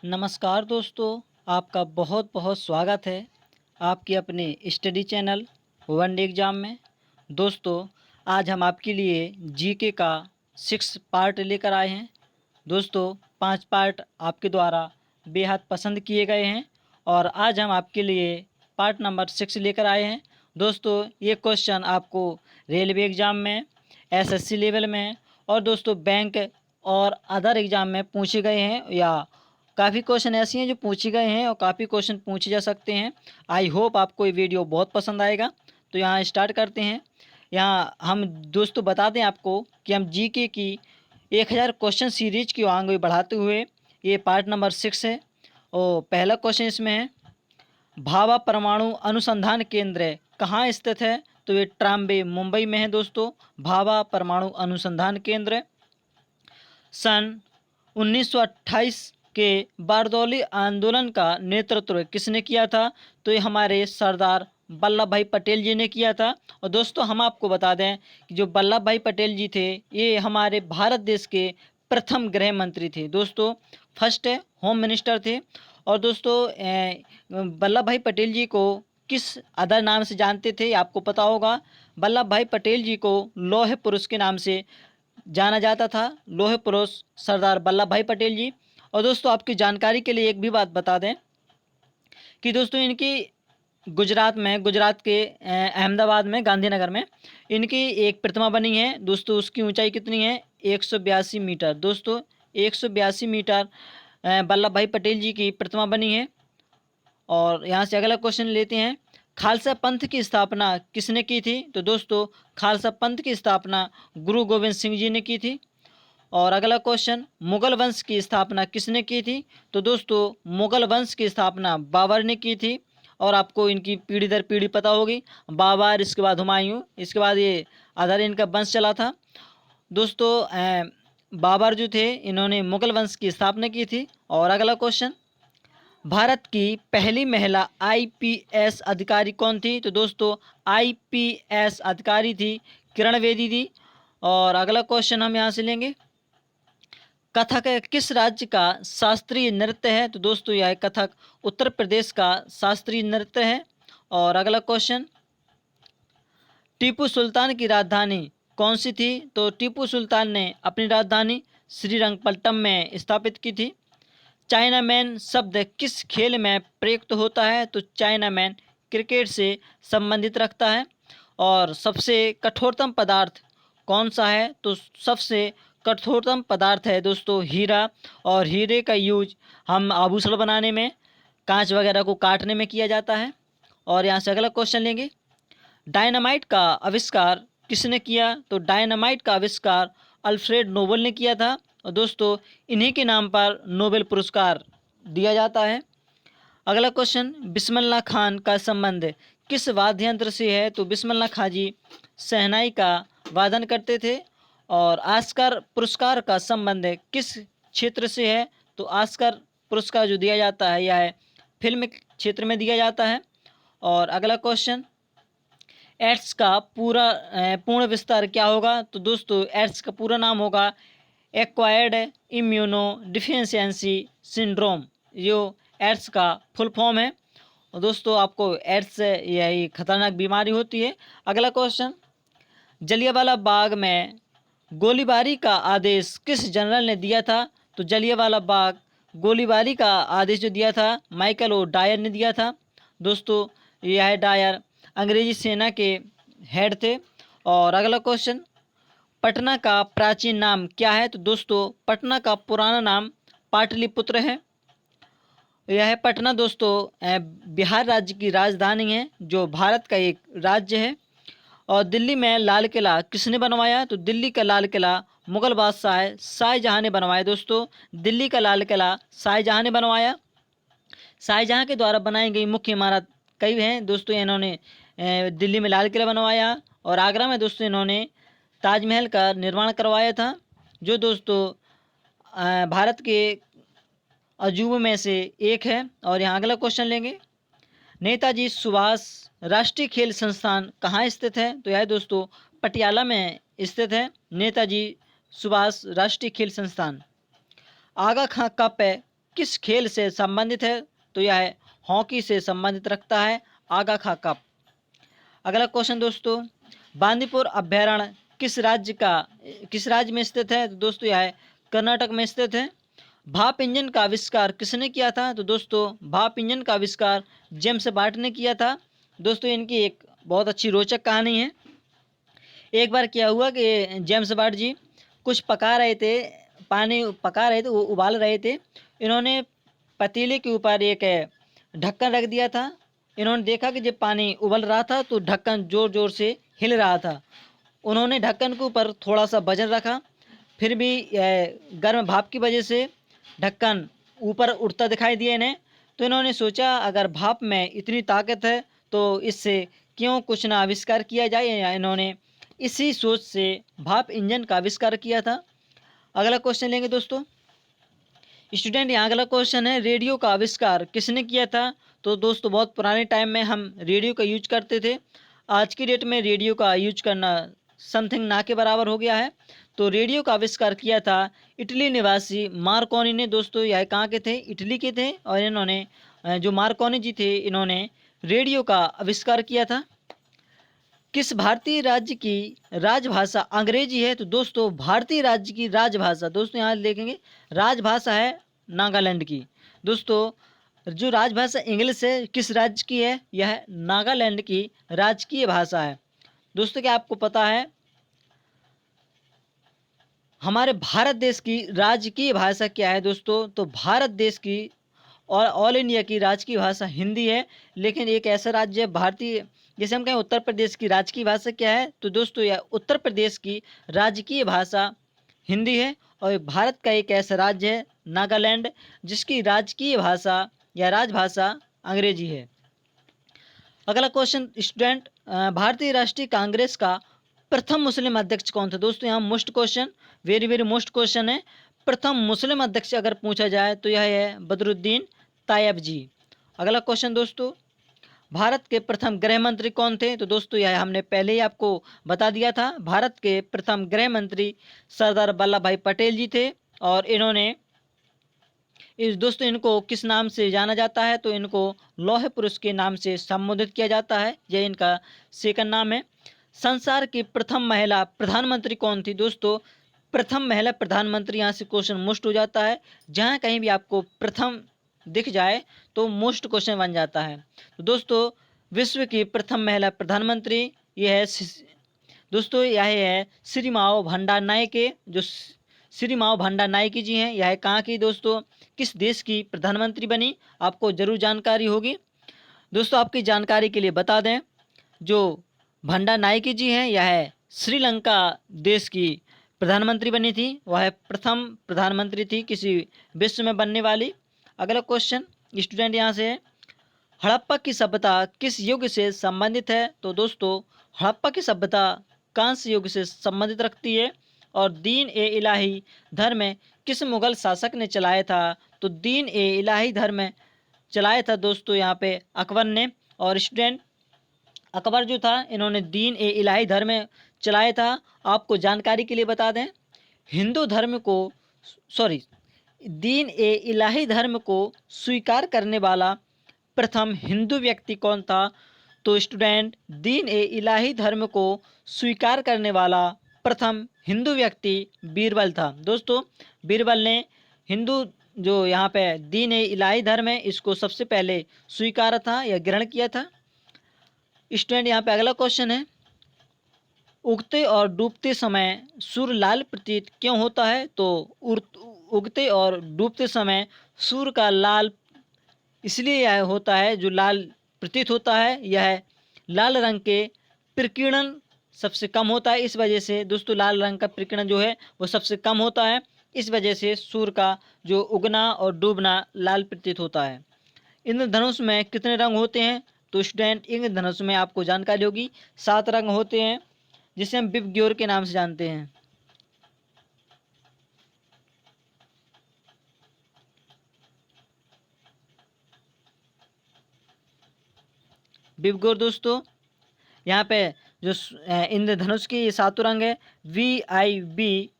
नमस्कार दोस्तों, आपका बहुत बहुत स्वागत है आपके अपने study channel one day exam में। दोस्तों, आज हम आपके लिए जीके का 6 पार्ट लेकर आए हैं। दोस्तों, 5 पार्ट आपके द्वारा बेहद पसंद किए गए हैं और आज हम आपके लिए पार्ट नंबर 6 लेकर आए हैं। दोस्तों, ये क्वेश्चन आपको रेलवे एग्ज़ाम में, एसएससी लेवल में और दोस्तों बैंक और अदर एग्ज़ाम में पूछे गए हैं या काफ़ी क्वेश्चन ऐसी हैं जो पूछे गए हैं और काफ़ी क्वेश्चन पूछे जा सकते हैं। आई होप आपको ये वीडियो बहुत पसंद आएगा। तो यहाँ स्टार्ट करते हैं। यहाँ हम दोस्तों बता दें आपको कि हम जीके की 1000 क्वेश्चन सीरीज की आगे बढ़ाते हुए ये पार्ट नंबर 6 है। और पहला क्वेश्चन इसमें है, भाभा परमाणु अनुसंधान केंद्र कहाँ स्थित है? तो ये ट्राम्बे मुंबई में है दोस्तों। भाभा परमाणु अनुसंधान केंद्र सन 1928 के बारदौली आंदोलन का नेतृत्व किसने किया था? तो ये हमारे सरदार वल्लभ भाई पटेल जी ने किया था। और दोस्तों हम आपको बता दें कि जो वल्लभ भाई पटेल जी थे ये हमारे भारत देश के प्रथम गृह मंत्री थे। दोस्तों फर्स्ट होम मिनिस्टर थे। और दोस्तों वल्लभ भाई पटेल जी को किस अदर नाम से जानते थे आपको पता होगा। वल्लभ भाई पटेल जी को लौह पुरुष के नाम से जाना जाता था। लौह पुरुष सरदार वल्लभ भाई पटेल जी। और दोस्तों आपकी जानकारी के लिए एक भी बात बता दें कि दोस्तों इनकी गुजरात के अहमदाबाद में गांधीनगर में इनकी एक प्रतिमा बनी है। दोस्तों उसकी ऊंचाई कितनी है? 182 मीटर। दोस्तों 182 मीटर वल्लभ भाई पटेल जी की प्रतिमा बनी है। और यहाँ से अगला क्वेश्चन लेते हैं, खालसा पंथ की स्थापना किसने की थी? तो दोस्तों खालसा पंथ की स्थापना गुरु गोविंद सिंह जी ने की थी। और अगला क्वेश्चन, मुगल वंश की स्थापना किसने की थी? तो दोस्तों मुगल वंश की स्थापना बाबर ने की थी। और आपको इनकी पीढ़ी दर पीढ़ी पता होगी, बाबर, इसके बाद हुमायूं, इसके बाद ये अदर इनका वंश चला था। दोस्तों बाबर जो थे इन्होंने मुगल वंश की स्थापना की थी। और अगला क्वेश्चन, भारत की पहली महिला आईपीएस अधिकारी कौन थी? तो दोस्तों आईपीएस अधिकारी थी किरण बेदी थी। और अगला क्वेश्चन हम यहाँ से लेंगे, कथक किस राज्य का शास्त्रीय नृत्य है? तो दोस्तों यह कथक उत्तर प्रदेश का शास्त्रीय नृत्य है। और अगला क्वेश्चन, टीपू सुल्तान की राजधानी कौन सी थी? तो टीपू सुल्तान ने अपनी राजधानी श्रीरंगपट्टम में स्थापित की थी। चाइना मैन शब्द किस खेल में प्रयुक्त होता है? तो चाइना मैन क्रिकेट से संबंधित रखता है। और सबसे कठोरतम पदार्थ कौन सा है? तो सबसे कठोरतम पदार्थ है दोस्तों हीरा। और हीरे का यूज हम आभूषण बनाने में, कांच वगैरह को काटने में किया जाता है। और यहाँ से अगला क्वेश्चन लेंगे, डायनामाइट का आविष्कार किसने किया? तो डायनामाइट का आविष्कार अल्फ्रेड नोबल ने किया था। और दोस्तों इन्हीं के नाम पर नोबेल पुरस्कार दिया जाता है। अगला क्वेश्चन, बिस्मिल्लाह खान का संबंध किस वाद्य यंत्र से है? तो बिस्मिल्लाह खां जी शहनाई का वादन करते थे। और ऑस्कर पुरस्कार का संबंध किस क्षेत्र से है? तो ऑस्कर पुरस्कार जो दिया जाता है यह फिल्म क्षेत्र में दिया जाता है। और अगला क्वेश्चन, एड्स का पूर्ण विस्तार क्या होगा? तो दोस्तों एड्स का पूरा नाम होगा एक्वायर्ड इम्यूनो डिफिशियंसी सिंड्रोम, जो एड्स का फुल फॉर्म है। और दोस्तों आपको एड्स यही खतरनाक बीमारी होती है। अगला क्वेश्चन, जलियांवाला बाग में गोलीबारी का आदेश किस जनरल ने दिया था? तो जलियांवाला बाग गोलीबारी का आदेश जो दिया था माइकल ओ डायर ने दिया था। दोस्तों यह डायर अंग्रेजी सेना के हेड थे। और अगला क्वेश्चन, पटना का प्राचीन नाम क्या है? तो दोस्तों पटना का पुराना नाम पाटलिपुत्र है। यह पटना दोस्तों बिहार राज्य की राजधानी है, जो भारत का एक राज्य है। और दिल्ली में लाल किला किसने बनवाया? तो दिल्ली का लाल किला मुगल बादशाह शाहजहां ने बनवाया। दोस्तों दिल्ली का लाल किला शाहजहां ने बनवाया। शाहजहां के द्वारा बनाई गई मुख्य इमारत कई हैं दोस्तों। इन्होंने दिल्ली में लाल किला बनवाया और आगरा में दोस्तों इन्होंने ताजमहल का निर्माण करवाया था, जो दोस्तों भारत के अजूबों में से एक है। और यहाँ अगला क्वेश्चन लेंगे, नेताजी सुभाष राष्ट्रीय खेल संस्थान कहाँ स्थित है? तो यह दोस्तों पटियाला में स्थित है नेताजी सुभाष राष्ट्रीय खेल संस्थान। आगा खां कप किस खेल से संबंधित है? तो यह है हॉकी से संबंधित रखता है आगा खा कप। अगला क्वेश्चन दोस्तों, बांदीपुर अभ्यारण्य किस राज्य में स्थित है? तो दोस्तों यह है कर्नाटक में स्थित है। भाप इंजन का आविष्कार किसने किया था? तो दोस्तों भाप इंजन का आविष्कार जेम्स वाट ने किया था। दोस्तों इनकी एक बहुत अच्छी रोचक कहानी है। एक बार क्या हुआ कि जेम्स वाट जी कुछ पका रहे थे, पानी पका रहे थे, वो उबाल रहे थे। इन्होंने पतीले के ऊपर एक ढक्कन रख दिया था। इन्होंने देखा कि जब पानी उबल रहा था तो ढक्कन ज़ोर ज़ोर से हिल रहा था। उन्होंने ढक्कन के ऊपर थोड़ा सा वजन रखा, फिर भी गर्म भाप की वजह से ढक्कन ऊपर उठता दिखाई दिया इन्हें। तो इन्होंने सोचा अगर भाप में इतनी ताकत है तो इससे क्यों कुछ ना आविष्कार किया जाए, या इन्होंने इसी सोच से भाप इंजन का आविष्कार किया था। अगला क्वेश्चन लेंगे दोस्तों। स्टूडेंट यहाँ अगला क्वेश्चन है, रेडियो का आविष्कार किसने किया था? तो दोस्तों बहुत पुराने टाइम में हम रेडियो का यूज करते थे। आज की डेट में रेडियो का यूज करना समथिंग ना के बराबर हो गया है। तो रेडियो का आविष्कार किया था इटली निवासी मार्कोनी ने। दोस्तों यह कहाँ के थे? इटली के थे। और इन्होंने जो मार्कोनी जी थे, इन्होंने रेडियो का आविष्कार किया था। किस भारतीय राज्य की राजभाषा अंग्रेजी है? तो दोस्तों भारतीय राज्य की राजभाषा, दोस्तों यहाँ देखेंगे राजभाषा है नागालैंड की। दोस्तों जो राजभाषा इंग्लिश है किस राज्य की है? यह नागालैंड की राजकीय भाषा है। दोस्तों क्या आपको पता है हमारे भारत देश की राजकीय भाषा क्या है? दोस्तों तो भारत देश की और ऑल इंडिया की राजकीय भाषा हिंदी है। लेकिन एक ऐसा राज्य है भारतीय, जैसे हम कहें उत्तर प्रदेश की राजकीय भाषा क्या है? तो दोस्तों यह उत्तर प्रदेश की राजकीय भाषा हिंदी है। और भारत का एक ऐसा राज्य है नागालैंड, जिसकी राजकीय भाषा या राजभाषा अंग्रेजी है। अगला क्वेश्चन स्टूडेंट, भारतीय राष्ट्रीय कांग्रेस का प्रथम मुस्लिम अध्यक्ष कौन था? दोस्तों यहाँ most question, very very most question है। प्रथम मुस्लिम अध्यक्ष अगर पूछा जाए तो यह है बदरुद्दीन तायब जी। अगला क्वेश्चन दोस्तों, भारत के प्रथम गृह मंत्री कौन थे? तो दोस्तों यह हमने पहले ही आपको बता दिया था। भारत के प्रथम गृह मंत्री सरदार वल्लभ भाई पटेल जी थे। और इन्होंने दोस्तों इनको किस नाम से जाना जाता है? तो इनको लौह पुरुष के नाम से संबोधित किया जाता है। यह इनका सेकंड नाम है। संसार की प्रथम महिला प्रधानमंत्री कौन थी? दोस्तों प्रथम महिला प्रधानमंत्री, यहाँ से क्वेश्चन मोस्ट हो जाता है। जहाँ कहीं भी आपको प्रथम दिख जाए तो मोस्ट क्वेश्चन बन जाता है। तो दोस्तों विश्व की प्रथम महिला प्रधानमंत्री यह है दोस्तों यह है श्री माओ भंडार नायके, जो श्री माओ भंडार नायके जी हैं। यह कहाँ की दोस्तों, किस देश की प्रधानमंत्री बनी? आपको जरूर जानकारी होगी। दोस्तों आपकी जानकारी के लिए बता दें, जो भंडार नायके जी हैं यह श्रीलंका देश की प्रधानमंत्री बनी थी। वह प्रथम प्रधानमंत्री थी किसी विश्व में बनने वाली। अगला क्वेश्चन स्टूडेंट यहाँ से है, हड़प्पा की सभ्यता किस युग से संबंधित है? तो दोस्तों हड़प्पा की सभ्यता कांस्य युग से संबंधित रखती है। और दीन ए इलाही धर्म किस मुगल शासक ने चलाया था? तो दीन ए इलाही धर्म चलाया था दोस्तों यहाँ पे अकबर ने। और स्टूडेंट अकबर जो था इन्होंने दीन ए इलाही धर्म चलाया था। आपको जानकारी के लिए बता दें, हिंदू धर्म को दीन ए इलाही धर्म को स्वीकार करने वाला प्रथम हिंदू व्यक्ति कौन था? तो स्टूडेंट दीन ए इलाही धर्म को स्वीकार करने वाला प्रथम हिंदू व्यक्ति बीरबल था। दोस्तों बीरबल ने हिंदू जो यहाँ पे दीन ए इलाही धर्म है इसको सबसे पहले स्वीकारा था या ग्रहण किया था। स्टूडेंट यहाँ पे अगला क्वेश्चन है, उगते और डूबते समय सूर्य लाल प्रतीत क्यों होता है? तो उगते और डूबते समय सूर्य का लाल इसलिए यह होता है, जो लाल प्रतीत होता है यह लाल रंग के प्रकीर्णन सबसे कम होता है। इस वजह से दोस्तों लाल रंग का प्रकीर्णन जो है वो सबसे कम होता है। इस वजह से सूर्य का जो उगना और डूबना लाल प्रतीत होता है। इंद्रधनुष में कितने रंग होते हैं? तो स्टूडेंट इंद्रधनुष में आपको जानकारी होगी 7 रंग होते हैं, जिसे हम विबग्योर के नाम से जानते हैं। विबग्योर दोस्तों यहाँ पे जो इंद्रधनुष के ये 7 रंग है VIBGYOR।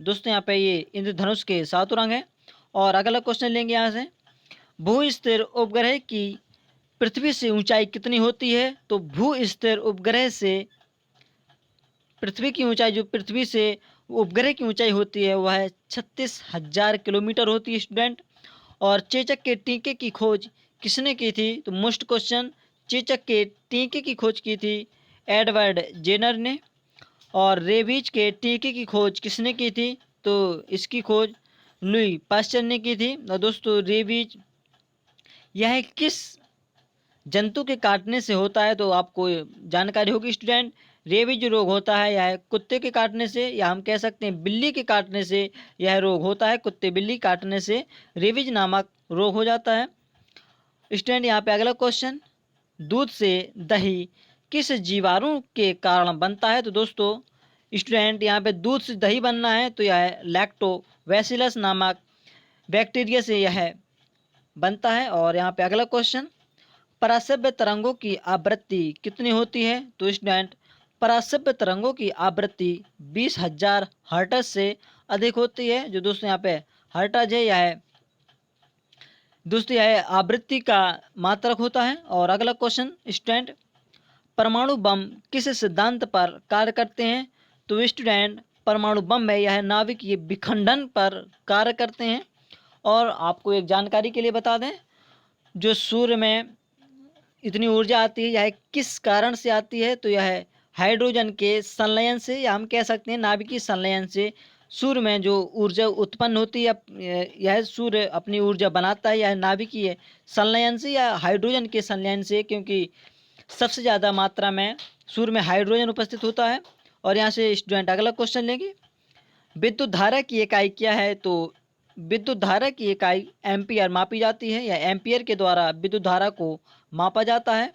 दोस्तों यहाँ पे ये इंद्रधनुष के 7 रंग है। और अगला क्वेश्चन लेंगे यहाँ से, भू स्थिर उपग्रह की पृथ्वी से ऊंचाई कितनी होती है? तो भू स्थिर उपग्रह से पृथ्वी की ऊंचाई, जो पृथ्वी से उपग्रह की ऊंचाई होती है वह 36,000 किलोमीटर होती है स्टूडेंट। और चेचक के टीके की खोज किसने की थी? तो मोस्ट क्वेश्चन, चेचक के टीके की खोज की थी एडवर्ड जेनर ने। और रेबीज के टीके की खोज किसने की थी? तो इसकी खोज लुई पास्चर ने की थी। और दोस्तों रेबीज यह किस जंतु के काटने से होता है? तो आपको जानकारी होगी स्टूडेंट। रेबीज रोग होता है यह कुत्ते के काटने से, या हम कह सकते हैं बिल्ली के काटने से यह रोग होता है। कुत्ते बिल्ली काटने से रेबीज नामक रोग हो जाता है स्टूडेंट। यहाँ पे अगला क्वेश्चन, दूध से दही किस जीवाणु के कारण बनता है? तो दोस्तों स्टूडेंट यहाँ पे दूध से दही बनना है तो यह लैक्टोबैसिलस नामक बैक्टीरिया से यह बनता है। और यहाँ पे अगला क्वेश्चन, पराश्रव्य तरंगों की आवृत्ति कितनी होती है? तो स्टूडेंट पराश्रव्य तरंगों की आवृत्ति 20,000 हर्ट्ज से अधिक होती है। जो दोस्तों यहाँ पे हर्ट्ज है यह आवृत्ति का मात्रक होता है। और अगला क्वेश्चन स्टूडेंट, परमाणु बम किस सिद्धांत पर कार्य करते हैं? तो स्टूडेंट परमाणु बम है यह नाभिकीय विखंडन पर कार्य करते हैं। और आपको एक जानकारी के लिए बता दें, जो सूर्य में इतनी ऊर्जा आती है यह किस कारण से आती है? तो यह हाइड्रोजन के संलयन से, या हम कह सकते हैं नाभिकीय संलयन से सूर्य में जो ऊर्जा उत्पन्न होती है, यह सूर्य अपनी ऊर्जा बनाता है यह नाभिकीय संलयन से या हाइड्रोजन के संलयन से, क्योंकि सबसे ज़्यादा मात्रा में सूर्य में हाइड्रोजन उपस्थित होता है। और यहाँ से स्टूडेंट अगला क्वेश्चन लेंगे, विद्युत धारा की इकाई क्या है? तो विद्युत धारा की इकाई एम्पियर मापी जाती है, या एम्पियर के द्वारा विद्युत धारा को मापा जाता है।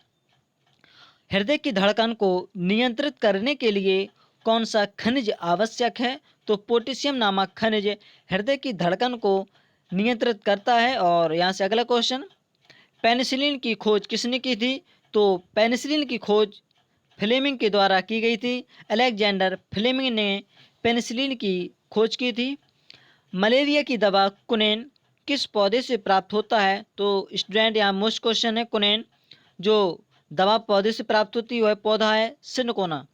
हृदय की धड़कन को नियंत्रित करने के लिए कौन सा खनिज आवश्यक है? तो पोटेशियम नामक खनिज हृदय की धड़कन को नियंत्रित करता है। और यहाँ से अगला क्वेश्चन, पेनिसिलिन की खोज किसने की थी? तो पेनिसिलिन की खोज फ्लेमिंग के द्वारा की गई थी। अलेक्जेंडर फ्लेमिंग ने पेनिसिलिन की खोज की थी। मलेरिया की दवा कुनेन किस पौधे से प्राप्त होता है? तो स्टूडेंट यहाँ मोस्ट क्वेश्चन है, कुनेन जो दवा पौधे से प्राप्त होती है वह पौधा है सिनकोना।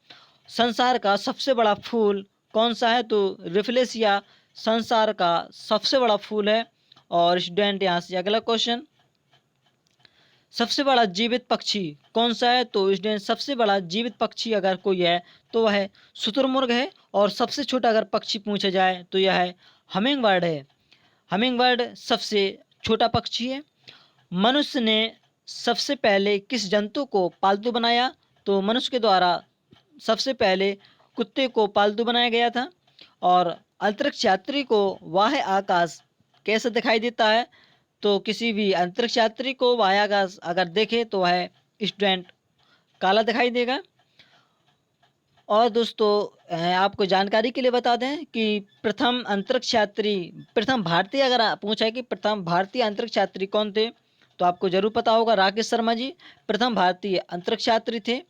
संसार का सबसे बड़ा फूल कौन सा है? तो रिफ्लेसिया संसार का सबसे बड़ा फूल है। और स्टूडेंट यहाँ से अगला क्वेश्चन, सबसे बड़ा जीवित पक्षी कौन सा है? तो स्टूडेंट सबसे बड़ा जीवित पक्षी अगर कोई है तो वह शुतुरमुर्ग है। और सबसे छोटा अगर पक्षी पूछा जाए तो यह है हमिंग बर्ड है। हमिंग बर्ड सबसे छोटा पक्षी है। मनुष्य ने सबसे पहले किस जंतु को पालतू बनाया? तो मनुष्य के द्वारा सबसे पहले कुत्ते को पालतू बनाया गया था। और अंतरिक्ष यात्री को वाह्य आकाश कैसे दिखाई देता है? तो किसी भी अंतरिक्ष यात्री को वाह्य आकाश अगर देखे तो वह स्टूडेंट काला दिखाई देगा। और दोस्तों आपको जानकारी के लिए बता दें कि प्रथम अंतरिक्ष यात्री, प्रथम भारतीय, अगर पूछा है कि प्रथम भारतीय अंतरिक्ष यात्री कौन थे तो आपको जरूर पता होगा, राकेश शर्मा जी प्रथम भारतीय अंतरिक्ष यात्री थे।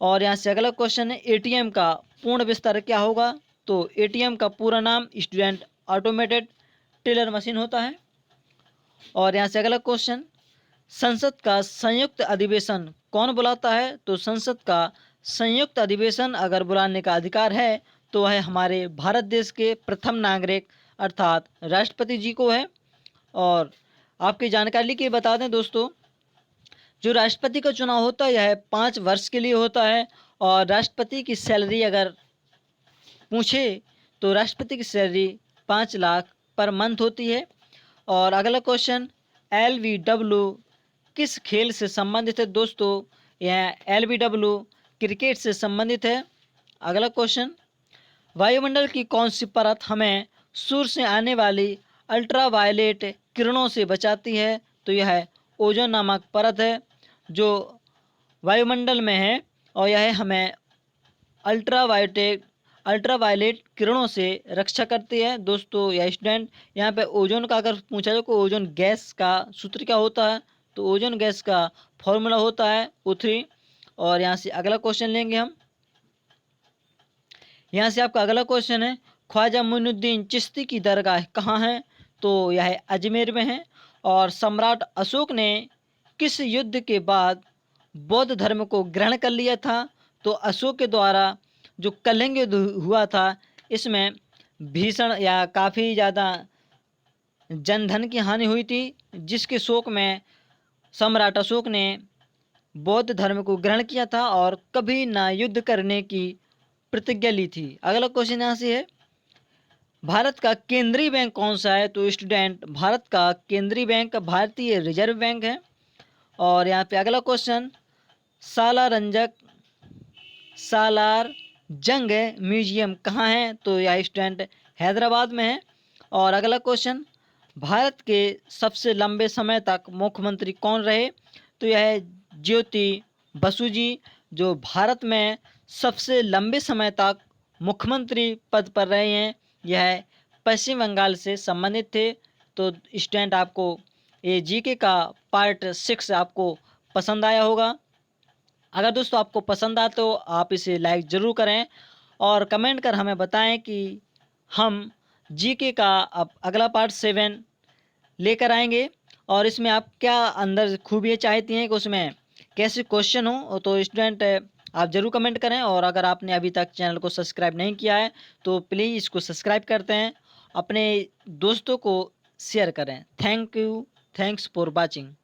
और यहाँ से अगला क्वेश्चन है, एटीएम का पूर्ण विस्तार क्या होगा? तो एटीएम का पूरा नाम स्टूडेंट ऑटोमेटेड टेलर मशीन होता है। और यहाँ से अगला क्वेश्चन, संसद का संयुक्त अधिवेशन कौन बुलाता है? तो संसद का संयुक्त अधिवेशन अगर बुलाने का अधिकार है तो वह हमारे भारत देश के प्रथम नागरिक अर्थात राष्ट्रपति जी को है। और आपकी जानकारी के बता दें दोस्तों, जो राष्ट्रपति का चुनाव होता है यह 5 वर्ष के लिए होता है। और राष्ट्रपति की सैलरी अगर पूछे तो राष्ट्रपति की सैलरी 5 लाख पर मंथ होती है। और अगला क्वेश्चन, LBW किस खेल से संबंधित है? दोस्तों यह LBW क्रिकेट से संबंधित है। अगला क्वेश्चन, वायुमंडल की कौन सी परत हमें सूर्य से आने वाली अल्ट्रावायलेट किरणों से बचाती है? तो यह ओजोन नामक परत है जो वायुमंडल में है, और यह हमें अल्ट्रावायलेट किरणों से रक्षा करती है। दोस्तों यह स्टूडेंट यहाँ पे ओजोन का अगर पूछा जाए को ओजोन गैस का सूत्र क्या होता है? तो ओजोन गैस का फॉर्मूला होता है O3। और यहाँ से अगला क्वेश्चन लेंगे हम। यहाँ से आपका अगला क्वेश्चन है, ख्वाजा मोइनुद्दीन चिश्ती की दरगाह कहाँ है? तो यह अजमेर में है। और सम्राट अशोक ने किस युद्ध के बाद बौद्ध धर्म को ग्रहण कर लिया था? तो अशोक के द्वारा जो कलिंग युद्ध हुआ था, इसमें भीषण या काफ़ी ज़्यादा जनधन की हानि हुई थी, जिसके शोक में सम्राट अशोक ने बौद्ध धर्म को ग्रहण किया था और कभी ना युद्ध करने की प्रतिज्ञा ली थी। अगला क्वेश्चन यहाँ से है, भारत का केंद्रीय बैंक कौन सा है? तो स्टूडेंट, भारत का केंद्रीय बैंक भारतीय रिजर्व बैंक है। और यहाँ पे अगला क्वेश्चन, सालारजंग सालार जंग म्यूजियम कहाँ है? तो यह स्टूडेंट हैदराबाद में है। और अगला क्वेश्चन, भारत के सबसे लंबे समय तक मुख्यमंत्री कौन रहे? तो यह है ज्योति बसु जी, जो भारत में सबसे लंबे समय तक मुख्यमंत्री पद पर रहे हैं। यह पश्चिम बंगाल से संबंधित थे। तो स्टूडेंट, आपको ये जीके का पार्ट 6 आपको पसंद आया होगा। अगर दोस्तों आपको पसंद आए तो आप इसे लाइक ज़रूर करें और कमेंट कर हमें बताएं कि हम जीके का अब अगला पार्ट 7 लेकर आएंगे और इसमें आप क्या अंदर खूबियाँ चाहती हैं कि उसमें कैसे क्वेश्चन हो। तो स्टूडेंट, आप ज़रूर कमेंट करें और अगर आपने अभी तक चैनल को सब्सक्राइब नहीं किया है तो प्लीज़ इसको सब्सक्राइब करते हैं, अपने दोस्तों को शेयर करें। Thank you, thanks for watching.